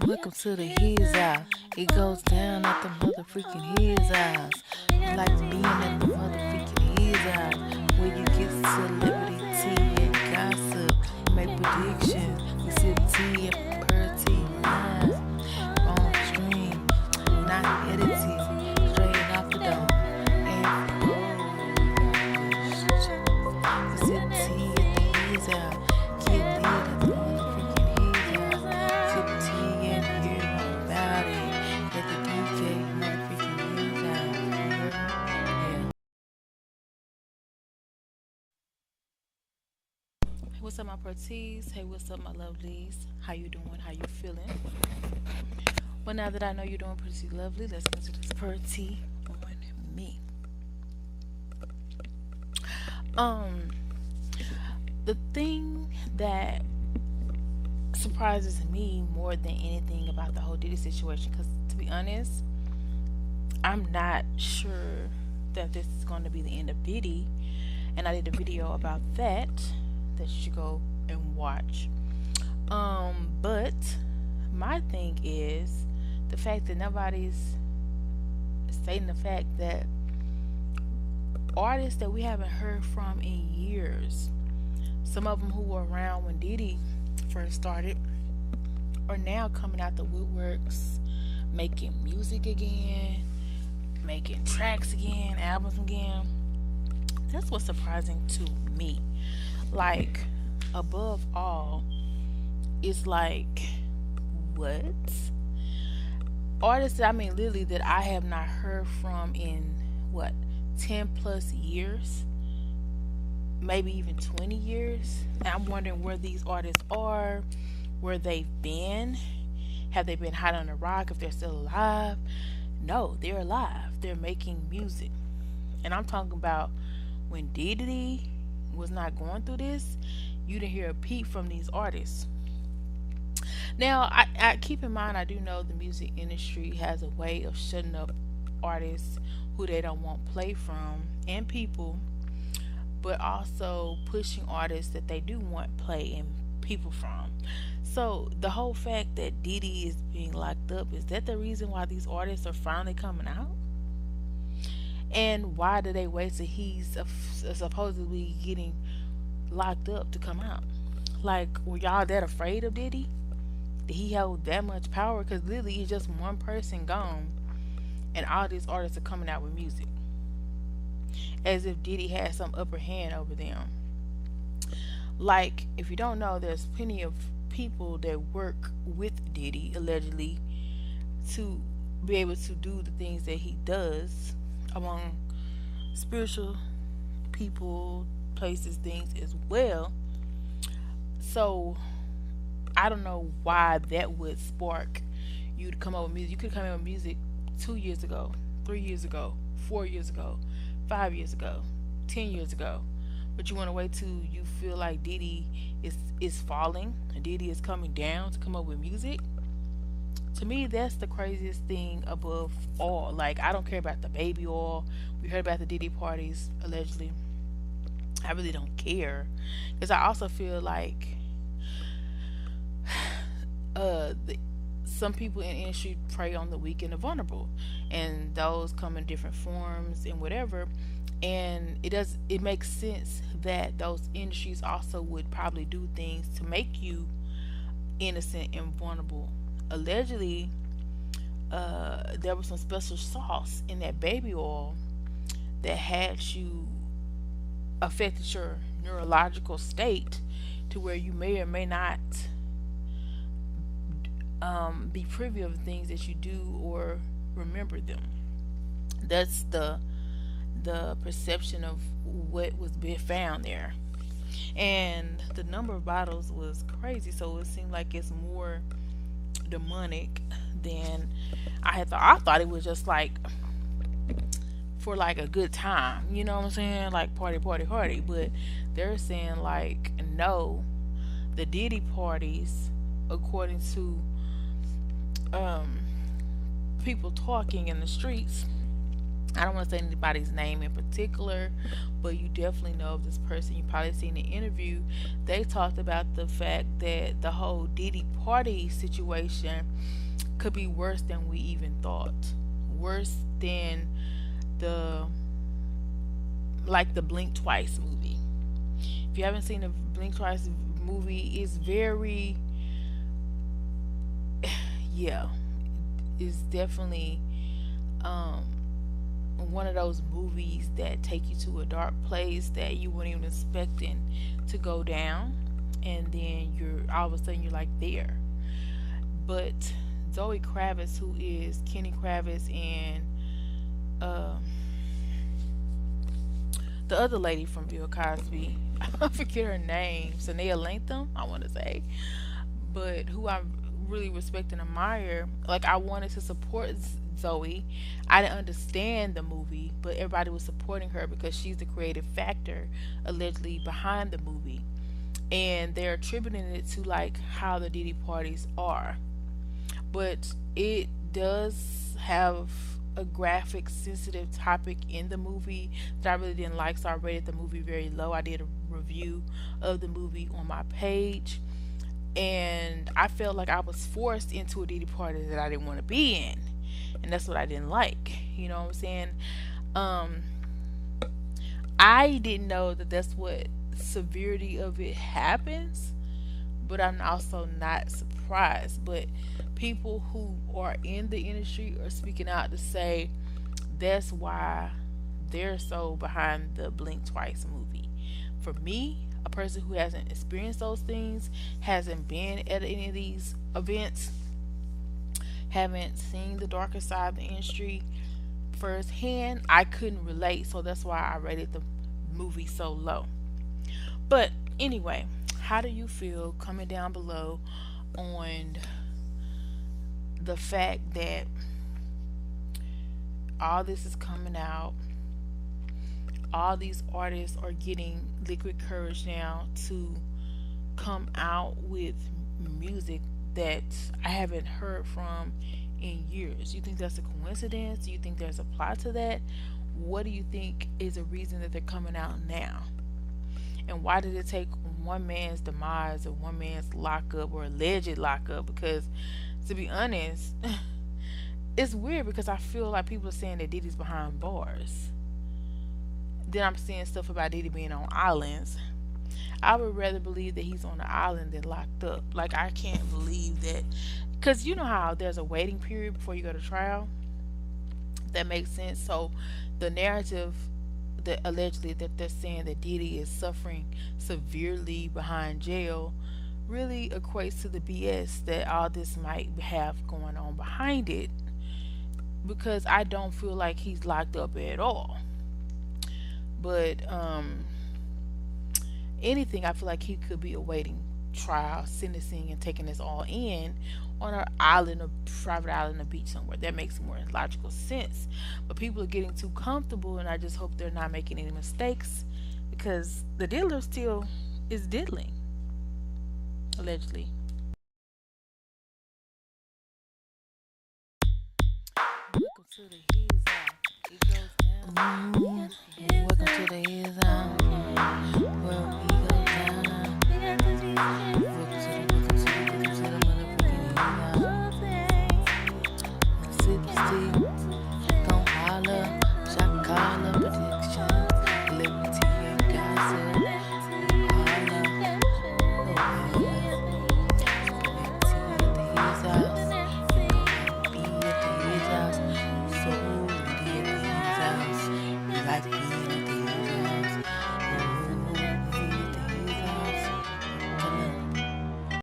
Welcome to the His House. It goes down at the motherfucking His House. Like being at the motherfucking His House. Where you get celebrity tea and gossip. Make predictions. We sip tea and per tea line. On stream. Not edited. Straight off the dome. And we sip tea at the His House. Get lit at the motherfucking His House. Sip tea and hear all about it. Let the DJ motherfucking His House. You heard me? Yeah. Hey, what's up, my protees? Hey, what's up, my lovelies? How you doing? How you feeling? Well, now that I know you're doing pretty lovely, let's get to this pretty on me. Um, the thing that surprises me more than anything about the whole Diddy situation, because to be honest, I'm not sure that this is going to be the end of Diddy, and I did a video about that that you should go and watch. But my thing is the fact that nobody's stating the fact that artists that we haven't heard from in years, some of them who were around when Diddy first started, are now coming out the woodworks, making music again, making tracks again, albums again. That's what's surprising to me. Like, above all, it's like, what? Artists that I mean, literally, that I have not heard from in what, 10 plus years, maybe even 20 years. And I'm wondering where these artists are, where they've been. Have they been hiding on the rock if they're still alive? No, they're alive. They're making music. And I'm talking about when Diddy was not going through this, you didn't hear a peep from these artists. Now, I keep in mind, I do know the music industry has a way of shutting up artists who they don't want play from and people, but also pushing artists that they do want play and people from. So the whole fact that Diddy is being locked up, is that the reason why these artists are finally coming out? And why do they wait till he's supposedly getting locked up to come out? Like, were y'all that afraid of Diddy? Did he hold that much power? Because literally it's just one person gone and all these artists are coming out with music as if Diddy had some upper hand over them. Like, if you don't know, there's plenty of people that work with Diddy allegedly to be able to do the things that he does among spiritual people, places, things as well. So I don't know why that would spark you to come up with music. You could come up with music 2 years ago, 3 years ago, 4 years ago, 5 years ago, 10 years ago. But you want to wait till you feel like Diddy is falling and Diddy is coming down to come up with music. To me, that's the craziest thing above all. Like, I don't care about the baby oil. We heard about the Diddy parties allegedly. I really don't care, because I also feel like the, some people in the industry prey on the weak and the vulnerable, and those come in different forms and whatever. And it makes sense that those industries also would probably do things to make you innocent and vulnerable. Allegedly, there was some special sauce in that baby oil that had you affected your neurological state to where you may or may not be privy of the things that you do or remember them. That's the perception of what was being found there, and the number of bottles was crazy. So it seemed like it's more demonic than I had thought. I thought it was just like for like a good time, you know what I'm saying? Like party, party, party. But they're saying like, no, the Diddy parties, according to people talking in the streets, I don't want to say anybody's name in particular, but you definitely know of this person. You probably seen the interview. They talked about the fact that the whole Diddy party situation could be worse than we even thought. Worse than the like the Blink Twice movie. If you haven't seen the Blink Twice movie, it's very yeah, it's definitely um one of those movies that take you to a dark place that you weren't even expecting to go down, and then you're all of a sudden you're like there. But Zoe Kravitz, who is Kenny Kravitz and um the other lady from Bill Cosby, I forget her name, Sanea Lathan, I want to say, but who I really respect and admire. Like I wanted to support Zoe. I didn't understand the movie, but everybody was supporting her because she's the creative factor allegedly behind the movie. And they're attributing it to like how the Diddy parties are. But it does have a graphic sensitive topic in the movie that I really didn't like, so I rated the movie very low. I did a review of the movie on my page, and I felt like I was forced into a Diddy party that I didn't want to be in, and that's what I didn't like. You know what I'm saying? Um, I didn't know that that's what severity of it happens, but I'm also not surprised. But people who are in the industry are speaking out to say that's why they're so behind the Blink Twice movie. For me, a person who hasn't experienced those things, hasn't been at any of these events, haven't seen the darker side of the industry firsthand, I couldn't relate. So that's why I rated the movie so low. But anyway, how do you feel, comment down below on the fact that all this is coming out, all these artists are getting liquid courage now to come out with music that I haven't heard from in years. You think that's a coincidence? Do you think there's a plot to that? What do you think is a reason that they're coming out now? And why did it take one man's demise or one man's lockup or alleged lockup? Because to be honest, it's weird because I feel like people are saying that Diddy's behind bars. Then I'm seeing stuff about Diddy being on islands. I would rather believe that he's on the island than locked up. Like I can't believe that, because you know how there's a waiting period before you go to trial. That makes sense. So the narrative that allegedly that they're saying that Diddy is suffering severely behind jail really equates to the BS that all this might have going on behind it, because I don't feel like he's locked up at all. But anything, I feel like he could be awaiting trial, sentencing, and taking this all in on an island, a private island, a beach somewhere. That makes more logical sense. But people are getting too comfortable, and I just hope they're not making any mistakes because the dealer still is diddling, allegedly. Welcome to the He's Out. It goes down. Welcome to the He's Out.